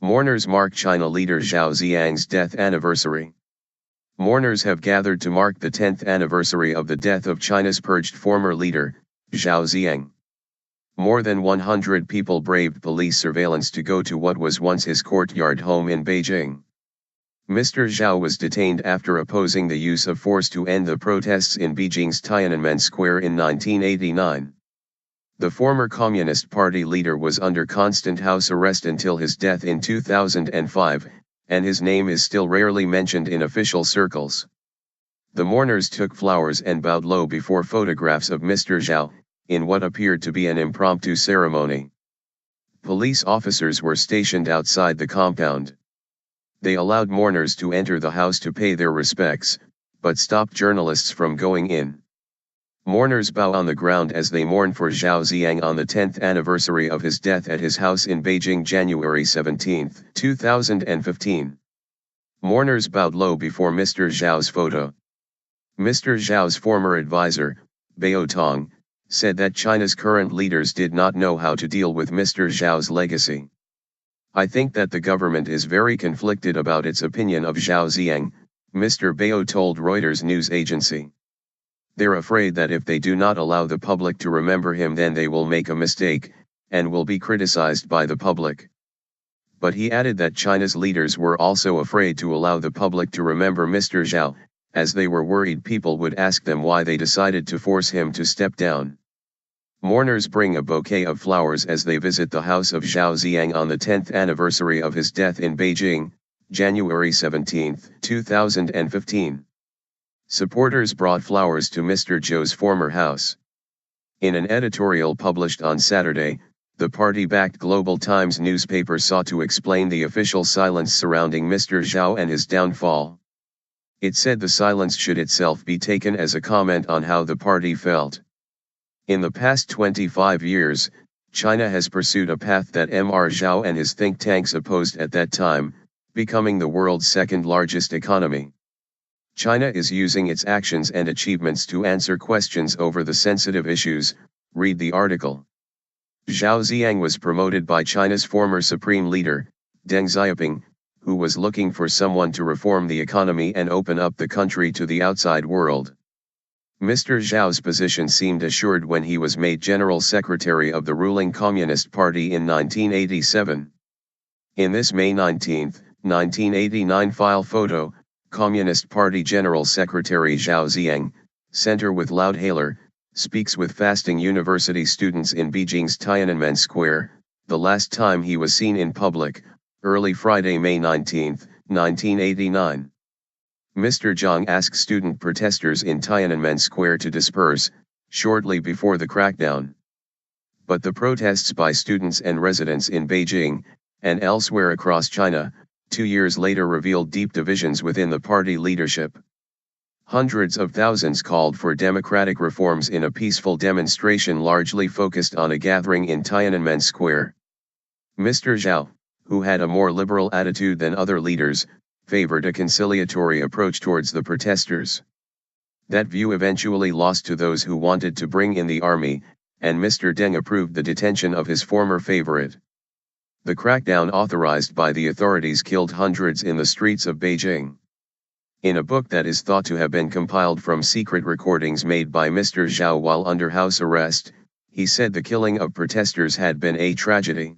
Mourners mark China leader Zhao Ziyang's death anniversary. Mourners have gathered to mark the 10th anniversary of the death of China's purged former leader, Zhao Ziyang. More than 100 people braved police surveillance to go to what was once his courtyard home in Beijing. Mr. Zhao was detained after opposing the use of force to end the protests in Beijing's Tiananmen Square in 1989. The former Communist Party leader was under constant house arrest until his death in 2005, and his name is still rarely mentioned in official circles. The mourners took flowers and bowed low before photographs of Mr. Zhao, in what appeared to be an impromptu ceremony. Police officers were stationed outside the compound. They allowed mourners to enter the house to pay their respects, but stopped journalists from going in. Mourners bow on the ground as they mourn for Zhao Ziyang on the 10th anniversary of his death at his house in Beijing January 17, 2015. Mourners bowed low before Mr. Zhao's photo. Mr. Zhao's former advisor, Bao Tong, said that China's current leaders did not know how to deal with Mr. Zhao's legacy. I think that the government is very conflicted about its opinion of Zhao Ziyang, Mr. Bao told Reuters news agency. They're afraid that if they do not allow the public to remember him, then they will make a mistake, and will be criticized by the public. But he added that China's leaders were also afraid to allow the public to remember Mr. Zhao, as they were worried people would ask them why they decided to force him to step down. Mourners bring a bouquet of flowers as they visit the house of Zhao Ziyang on the 10th anniversary of his death in Beijing, January 17, 2015. Supporters brought flowers to Mr. Zhao's former house. In an editorial published on Saturday, the party-backed Global Times newspaper sought to explain the official silence surrounding Mr. Zhao and his downfall. It said the silence should itself be taken as a comment on how the party felt. In the past 25 years, China has pursued a path that Mr. Zhao and his think tanks opposed at that time, becoming the world's second-largest economy. China is using its actions and achievements to answer questions over the sensitive issues, read the article. Zhao Ziyang was promoted by China's former supreme leader, Deng Xiaoping, who was looking for someone to reform the economy and open up the country to the outside world. Mr. Zhao's position seemed assured when he was made General Secretary of the ruling Communist Party in 1987. In this May 19, 1989 file photo, Communist Party General Secretary Zhao Ziyang, center with loud hailer, speaks with fasting university students in Beijing's Tiananmen Square, the last time he was seen in public, early Friday, May 19, 1989. Mr. Zhang asked student protesters in Tiananmen Square to disperse, shortly before the crackdown. But the protests by students and residents in Beijing, and elsewhere across China, 2 years later revealed deep divisions within the party leadership. Hundreds of thousands called for democratic reforms in a peaceful demonstration largely focused on a gathering in Tiananmen Square. Mr. Zhao, who had a more liberal attitude than other leaders, favored a conciliatory approach towards the protesters. That view eventually lost to those who wanted to bring in the army, and Mr. Deng approved the detention of his former favorite. The crackdown authorized by the authorities killed hundreds in the streets of Beijing. In a book that is thought to have been compiled from secret recordings made by Mr. Zhao while under house arrest, he said the killing of protesters had been a tragedy.